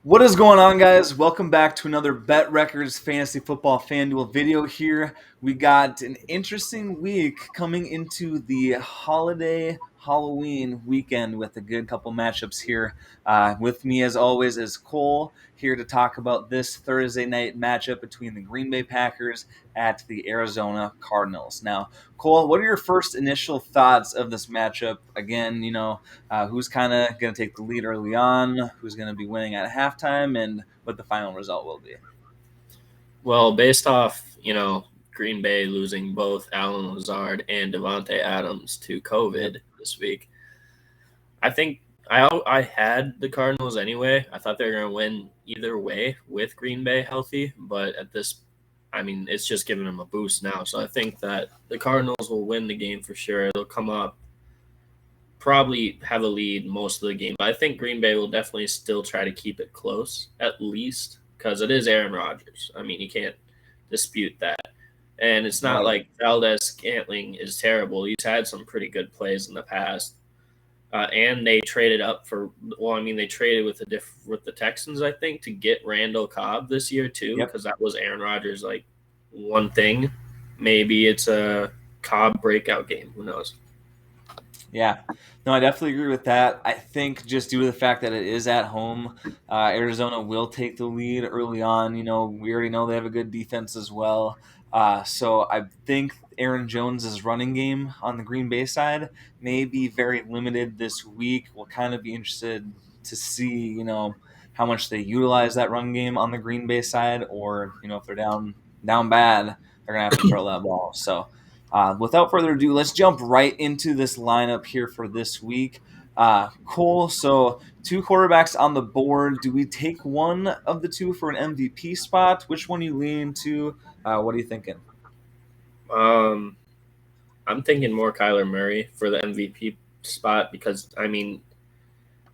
What is going on, guys? Welcome back to another Bet Records Fantasy Football FanDuel video here. We got an interesting week coming into the holiday Halloween weekend with a good couple matchups here. With me, as always, is Cole, here to talk about this Thursday night matchup between the Green Bay Packers at the Arizona Cardinals. Now, Cole, what are your first initial thoughts of this matchup? Again, who's kind of going to take the lead early on, who's going to be winning at halftime, and what the final result will be. Well, based off, Green Bay losing both Alan Lazard and Devonte Adams to COVID this week, I think I had the Cardinals anyway. I thought they were going to win either way with Green Bay healthy, but it's just giving them a boost now. So I think that the Cardinals will win the game for sure. They'll come up, probably have a lead most of the game. But I think Green Bay will definitely still try to keep it close, at least, because it is Aaron Rodgers. I mean, you can't dispute that. And it's not like Valdez-Scantling is terrible. He's had some pretty good plays in the past. And they traded up they traded with the Texans, I think, to get Randall Cobb this year too, because that was Aaron Rodgers' one thing. Maybe it's a Cobb breakout game. Who knows? Yeah, no, I definitely agree with that. I think just due to the fact that it is at home, Arizona will take the lead early on. We already know they have a good defense as well. So I think Aaron Jones's running game on the Green Bay side may be very limited this week. We'll kind of be interested to see, how much they utilize that run game on the Green Bay side, or if they're down bad, they're gonna have to throw that ball. So. Without further ado, let's jump right into this lineup here for this week. Cole, so two quarterbacks on the board. Do we take one of the two for an MVP spot? Which one are you leaning to? What are you thinking? I'm thinking more Kyler Murray for the MVP spot because,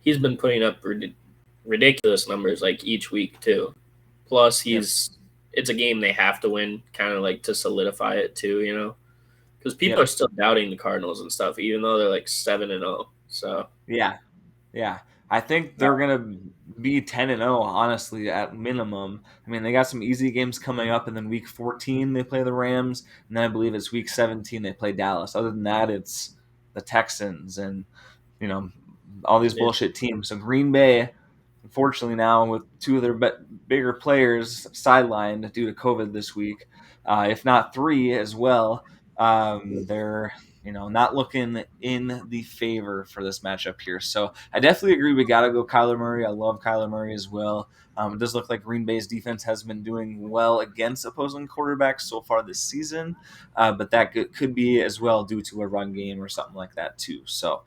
he's been putting up ridiculous numbers each week too. Plus, it's a game they have to win, kind of to solidify it too, because people are still doubting the Cardinals and stuff, even though they're 7-0. So yeah, I think they're gonna be 10-0, honestly, at minimum. I mean, they got some easy games coming up, and then week 14 they play the Rams, and then I believe it's week 17 they play Dallas. Other than that, it's the Texans and all these bullshit teams. So Green Bay, unfortunately, now with two of their bigger players sidelined due to COVID this week, if not three as well. They're not looking in the favor for this matchup here. So I definitely agree. We got to go Kyler Murray. I love Kyler Murray as well. It does look like Green Bay's defense has been doing well against opposing quarterbacks so far this season, but that could be as well due to a run game or something like that too. So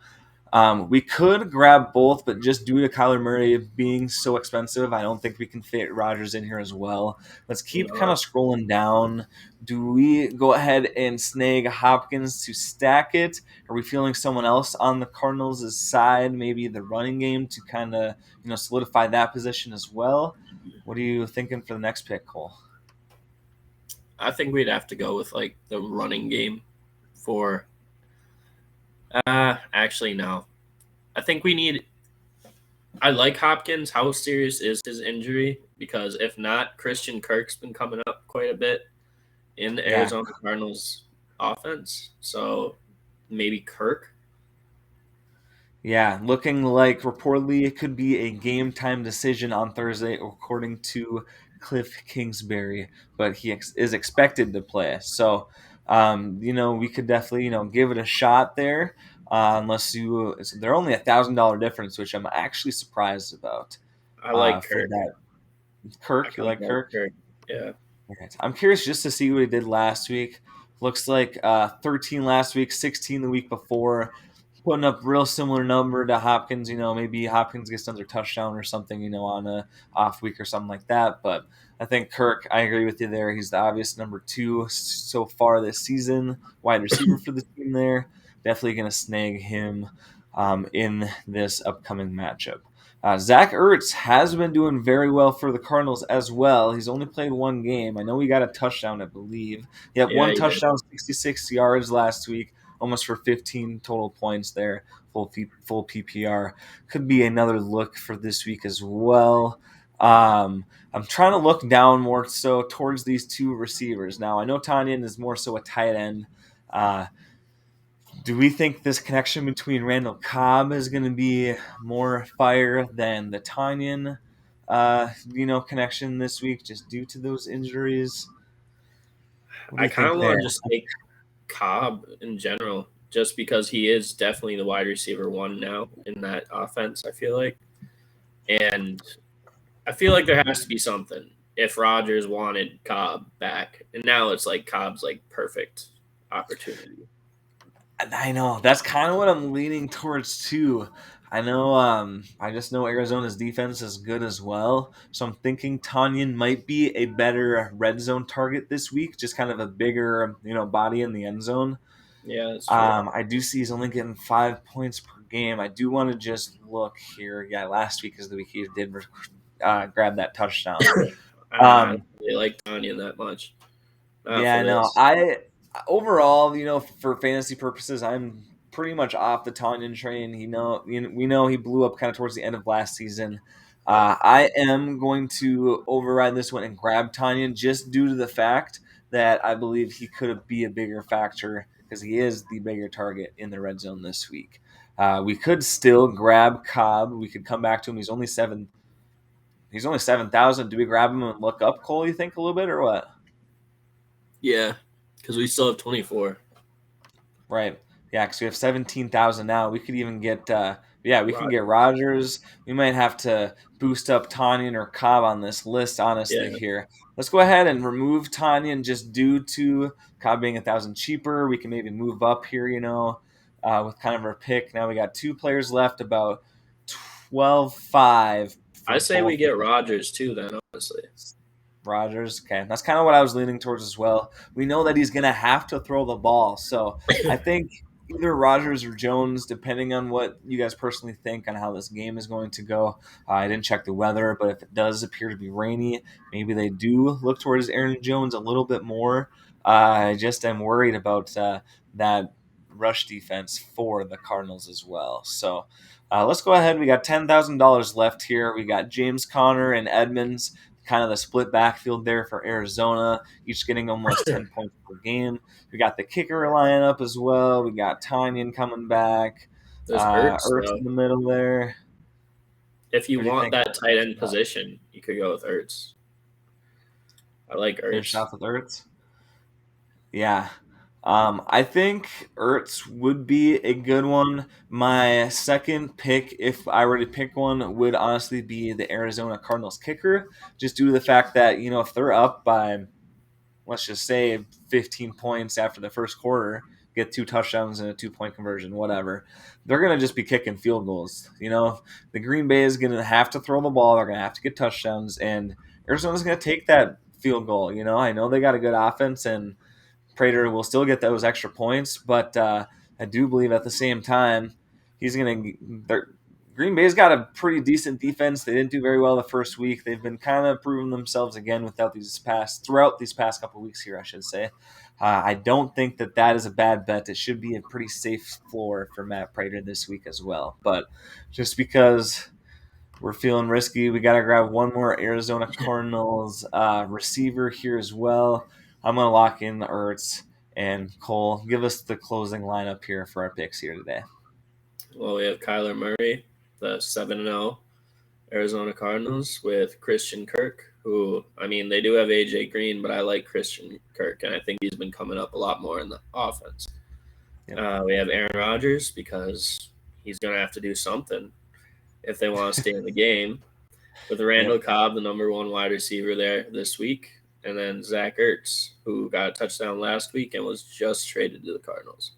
we could grab both, but just due to Kyler Murray being so expensive, I don't think we can fit Rodgers in here as well. Let's keep kind of scrolling down. Do we go ahead and snag Hopkins to stack it? Are we feeling someone else on the Cardinals' side, maybe the running game, to kind of solidify that position as well? What are you thinking for the next pick, Cole? I think we'd have to go with the running game for. Actually, no. I think we need. I like Hopkins. How serious is his injury? Because if not, Christian Kirk's been coming up quite a bit in the Arizona Cardinals offense. So maybe Kirk. Yeah, looking like reportedly it could be a game time decision on Thursday, according to Cliff Kingsbury, but he is expected to play. So, we could definitely, give it a shot there. They're only $1,000 difference, which I'm actually surprised about. I like for Kirk. that. Kirk, you like Kirk? Yeah. Okay. I'm curious just to see what he did last week. Looks like 13 last week, 16 the week before. Putting up real similar number to Hopkins. Maybe Hopkins gets another touchdown or something, on a off week or something like that. But I think Kirk, I agree with you there. He's the obvious number 2 so far this season, wide receiver for the team there. Definitely going to snag him in this upcoming matchup. Zach Ertz has been doing very well for the Cardinals as well. He's only played one game. I know he got a touchdown, I believe. He had one touchdown, 66 yards last week, almost for 15 total points there, full PPR. Could be another look for this week as well. I'm trying to look down more so towards these two receivers. Now, I know Tanyan is more so a tight end. Do we think this connection between Randall Cobb is going to be more fire than the Tanyan, connection this week just due to those injuries? What do I you kind think of there? want to just take Cobb in general, just because he is definitely the wide receiver one now in that offense. I feel like, and I feel like there has to be something if Rodgers wanted Cobb back, and now it's like Cobb's like perfect opportunity. I know that's kind of what I'm leaning towards too. I know. I just know Arizona's defense is good as well, so I'm thinking Tanyan might be a better red zone target this week. Just kind of a bigger, body in the end zone. Yeah, that's true. I do see he's only getting 5 points per game. I do want to just look here. Yeah, last week is the week he did grab that touchdown. I don't really like Tanya that much. Not Yeah, for I know. this. I overall, for fantasy purposes, I'm pretty much off the Tanyan train. We know he blew up kind of towards the end of last season. Yeah. I am going to override this one and grab Tanyan just due to the fact that I believe he could be a bigger factor because he is the bigger target in the red zone this week. We could still grab Cobb. We could come back to him. He's only 7. He's only 7,000. Do we grab him and look up Cole? You think a little bit or what? Yeah, because we still have 24. Right. Yeah, because we have 17,000 now. We could even get, we can get Rodgers. Rodgers. We might have to boost up Tanyan or Cobb on this list, honestly, Yeah, here. Let's go ahead and remove Tanyan just due to Cobb being 1,000 cheaper. We can maybe move up here, with kind of our pick. Now we got two players left, about 12-5 I for say we both get Rodgers too. Then honestly, Rodgers. Okay, that's kind of what I was leaning towards as well. We know that he's going to have to throw the ball, so I think either Rodgers or Jones, depending on what you guys personally think on how this game is going to go. I didn't check the weather, but if it does appear to be rainy, maybe they do look towards Aaron Jones a little bit more. I just am worried about that rush defense for the Cardinals as well. So let's go ahead. We got $10,000 left here. We got James Conner and Edmonds, kind of the split backfield there for Arizona, each getting almost 10 points per game. We got the kicker line up as well. We got Tanyan coming back. there's Ertz Ertz though. in the middle there. If you What do you want think? that tight end position, you could go with Ertz. I like Finish Ertz. off with Ertz. Yeah. I think Ertz would be a good one. My second pick, if I were to pick one, would honestly be the Arizona Cardinals kicker, just due to the fact that, if they're up by, let's just say, 15 points after the first quarter, get 2 touchdowns and a 2-point conversion, whatever, they're going to just be kicking field goals. The Green Bay is going to have to throw the ball. They're going to have to get touchdowns, and Arizona's going to take that field goal. I know they got a good offense, and Prater will still get those extra points, but I do believe at the same time he's going to. Green Bay's got a pretty decent defense. They didn't do very well the first week. They've been kind of proving themselves again throughout these past couple weeks here, I should say. I don't think that is a bad bet. It should be a pretty safe floor for Matt Prater this week as well. But just because we're feeling risky, we got to grab one more Arizona Cardinals receiver here as well. I'm going to lock in Ertz. And Cole, give us the closing lineup here for our picks here today. Well, we have Kyler Murray, the 7-0 Arizona Cardinals, with Christian Kirk, who, they do have AJ Green, but I like Christian Kirk, and I think he's been coming up a lot more in the offense. Yep. We have Aaron Rodgers, because he's going to have to do something if they want to stay in the game, with Randall Cobb, the number one wide receiver there this week, and then Zach Ertz, who got a touchdown last week and was just traded to the Cardinals.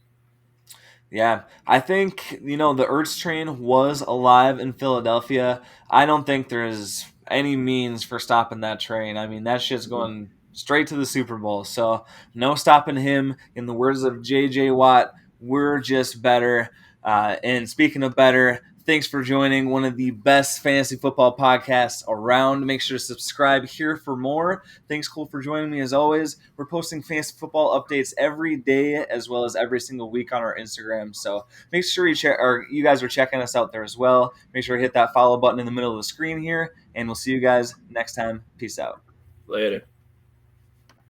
Yeah, I think, the Ertz train was alive in Philadelphia. I don't think there's any means for stopping that train. That shit's going straight to the Super Bowl. So, no stopping him. In the words of J.J. Watt, we're just better. And speaking of better, Thanks for joining one of the best fantasy football podcasts around. Make sure to subscribe here for more. Thanks, Cole, for joining me as always. We're posting fantasy football updates every day as well as every single week on our Instagram. So make sure you guys are checking us out there as well. Make sure to hit that follow button in the middle of the screen here, and we'll see you guys next time. Peace out. Later.